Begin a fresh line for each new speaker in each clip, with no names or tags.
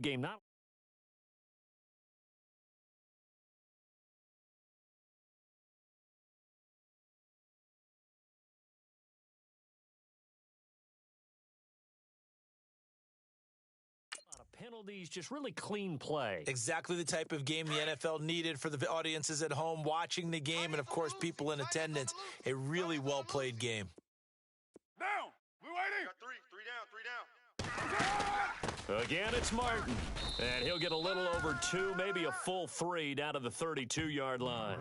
game. Not penalties, just really clean play.
Exactly the type of game the NFL needed for the audiences at home watching the game and, of course, people in attendance. A really well-played game.
Down. We're waiting. Three down.
Again, it's Martin. And he'll get a little over 2, maybe a full 3 down to the 32-yard line.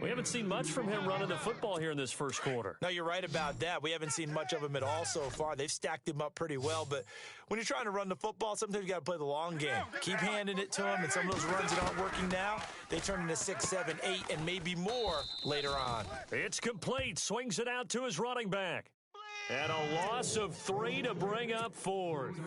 We haven't seen much from him running the football here in this first quarter.
No, you're right about that. We haven't seen much of him at all so far. They've stacked him up pretty well, but when you're trying to run the football, sometimes you got to play the long game. Keep handing it to him, and some of those runs that aren't working now, they turn into 6, 7, 8, and maybe more later on.
It's complete. Swings it out to his running back. And a loss of 3 to bring up 4th.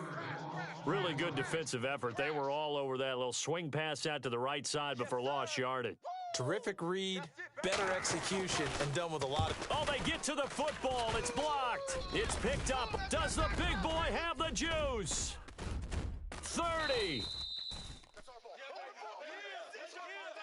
Really good defensive effort. They were all over that little swing pass out to the right side before lost yardage.
Terrific read, better execution, and done with a lot of...
Oh, they get to the football. It's blocked. It's picked up. Does the big boy have the juice? 30.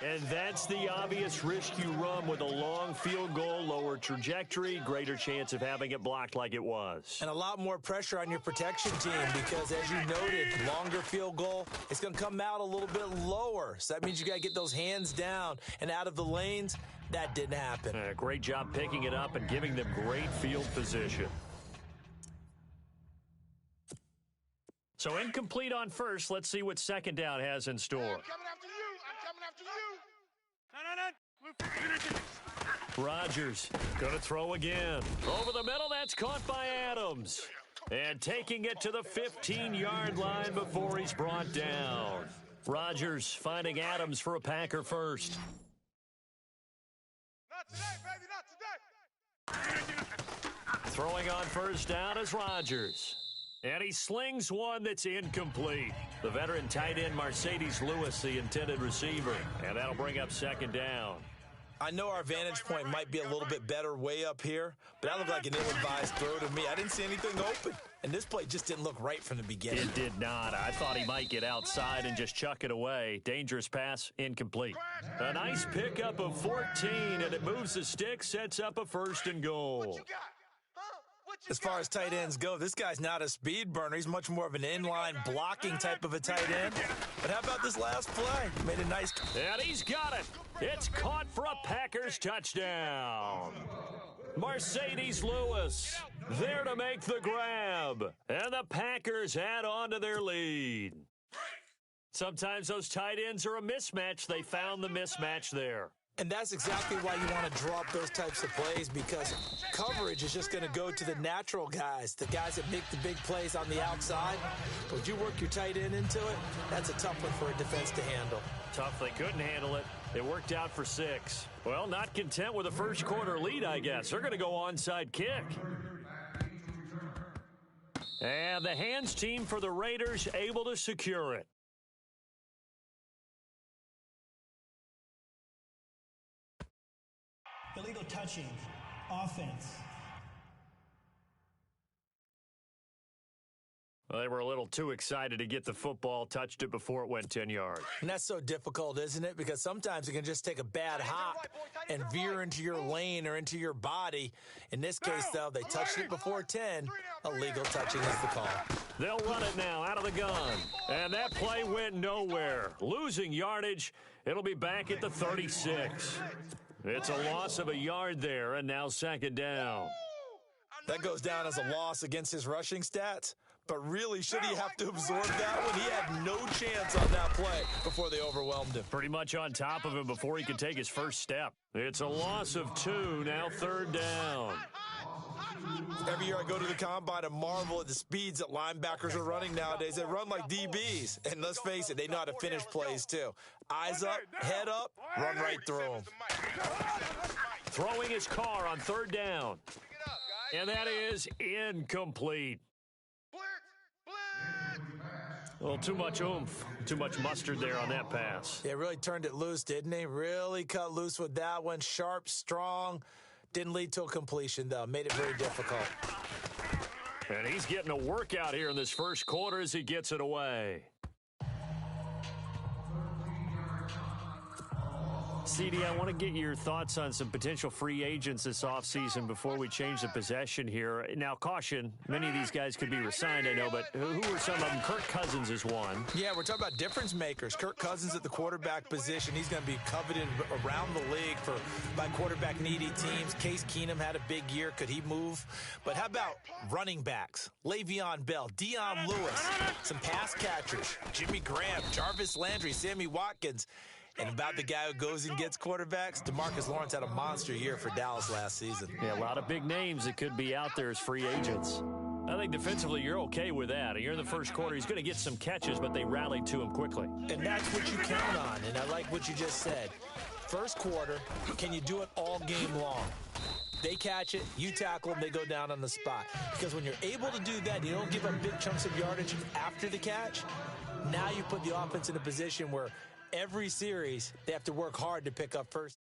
And that's the obvious risk you run with a long field goal, lower trajectory, greater chance of having it blocked like it was.
And a lot more pressure on your protection team because, as you noted, longer field goal, it's going to come out a little bit lower. So that means you got to get those hands down and out of the lanes. That didn't happen.
Great job picking it up and giving them great field position. So incomplete on first. Let's see what second down has in store.
I'm coming after you. No.
Rodgers going to throw again. Over the middle, that's caught by Adams. And taking it to the 15-yard line before he's brought down. Rodgers finding Adams for a Packer first.
Not today, baby, not today.
Throwing on first down is Rodgers. And he slings one that's incomplete. The veteran tight end Mercedes Lewis, the intended receiver. And that'll bring up second down.
I know our vantage point might be a little bit better way up here, but that looked like an ill-advised throw to me. I didn't see anything open, and this play just didn't look right from the beginning.
It did not. I thought he might get outside and just chuck it away. Dangerous pass, incomplete. A nice pickup of 14, and it moves the stick, sets up a first and goal.
As far as tight ends go, this guy's not a speed burner. He's much more of an inline blocking type of a tight end. But how about this last play? Made a nice...
And he's got it. It's caught for a Packers touchdown. Mercedes Lewis there to make the grab. And the Packers add on to their lead. Sometimes those tight ends are a mismatch. They found the mismatch there.
And that's exactly why you want to draw up those types of plays, because coverage is just going to go to the natural guys, the guys that make the big plays on the outside. But would you work your tight end into it? That's a tough one for a defense to handle.
Tough. They couldn't handle it. It worked out for 6. Well, not content with a first quarter lead, I guess. They're going to go onside kick. And the hands team for the Raiders able to secure it.
Illegal touching, offense.
Well, they were a little too excited to get the football, touched it before it went 10 yards.
And that's so difficult, isn't it? Because sometimes it can just take a bad hop and veer into your lane or into your body. In this case, though, they touched it before 10. Illegal touching is the call.
They'll run it now out of the gun. And that play went nowhere. Losing yardage. It'll be back at the 36. It's a loss of a yard there, and now second down.
That goes down as a loss against his rushing stats. But really, should he have to absorb that one? He had no chance on that play before they overwhelmed him.
Pretty much on top of him before he could take his first step. It's a loss of 2, now third down.
Every year I go to the combine and marvel at the speeds that linebackers are running nowadays. They run like DBs. And let's face it, they know how to finish plays too. Eyes up, head up, run right through them.
Throwing his car on third down. And that is incomplete. Well, too much oomph, too much mustard there on that pass.
Yeah, really turned it loose, didn't he? Really cut loose with that one. Sharp, strong. Didn't lead to a completion, though. Made it very difficult.
And he's getting a workout here in this first quarter as he gets it away. CD, I want to get your thoughts on some potential free agents this offseason before we change the possession here. Now, caution, many of these guys could be re-signed, I know, but who are some of them? Kirk Cousins is one.
Yeah, we're talking about difference makers. Kirk Cousins at the quarterback position. He's going to be coveted around the league by quarterback-needy teams. Case Keenum had a big year. Could he move? But how about running backs? Le'Veon Bell, Dion Lewis, some pass catchers, Jimmy Graham, Jarvis Landry, Sammy Watkins. And about the guy who goes and gets quarterbacks, DeMarcus Lawrence had a monster year for Dallas last season.
Yeah, a lot of big names that could be out there as free agents. I think defensively you're okay with that. You're in the first quarter. He's going to get some catches, but they rallied to him quickly.
And that's what you count on, and I like what you just said. First quarter, can you do it all game long? They catch it, you tackle them, they go down on the spot. Because when you're able to do that, you don't give up big chunks of yardage after the catch. Now you put the offense in a position where every series, they have to work hard to pick up first.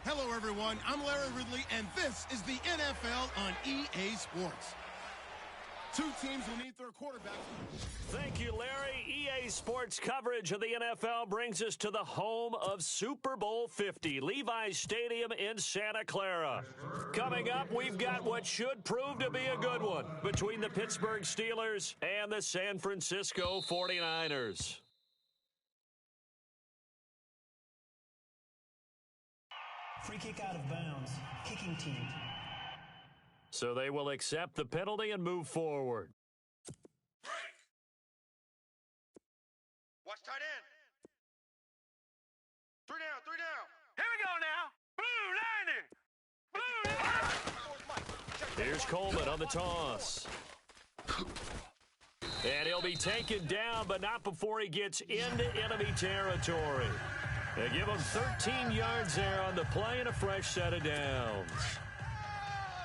Hello, everyone. I'm Larry Ridley, and this is the NFL on EA Sports. Two teams will need their quarterbacks.
Thank you, Larry. EA Sports coverage of the NFL brings us to the home of Super Bowl 50, Levi's Stadium in Santa Clara. Coming up, we've got what should prove to be a good one between the Pittsburgh Steelers and the San Francisco 49ers.
Free kick out of bounds. Kicking team.
So they will accept the penalty and move forward.
Watch tight end. Three down. Here we go now. Blue Lightning.
Here's Coleman on the toss. And he'll be taken down, but not before he gets into enemy territory. They give him 13 yards there on the play and a fresh set of downs.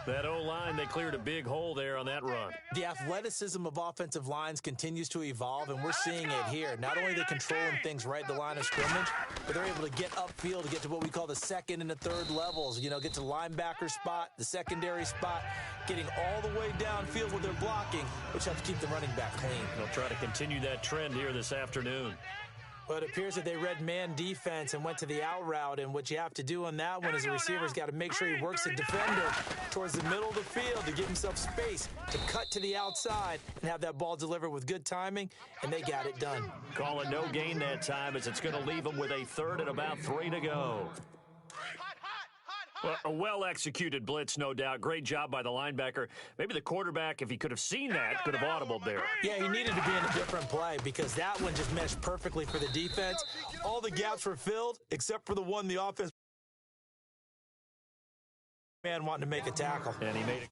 That O-line, they cleared a big hole there on that run.
The athleticism of offensive lines continues to evolve, and we're seeing it here. Not only are they controlling things right at the line of scrimmage, but they're able to get upfield to get to what we call the second and the third levels. You know, get to linebacker spot, the secondary spot, getting all the way downfield with their blocking, which helps keep the running back clean.
They'll try to continue that trend here this afternoon.
Well, it appears that they read man defense and went to the out route, and what you have to do on that one is the receiver's got to make sure he works the defender towards the middle of the field to give himself space to cut to the outside and have that ball delivered with good timing, and they got it done.
Call it no gain that time as it's going to leave them with a third and about 3 to go. Well, a well-executed blitz, no doubt. Great job by the linebacker. Maybe the quarterback, if he could have seen that, could have audibled there.
Yeah, he needed to be in a different play because that one just meshed perfectly for the defense. All the gaps were filled except for the one the offense man wanting to make a tackle.
And he made it.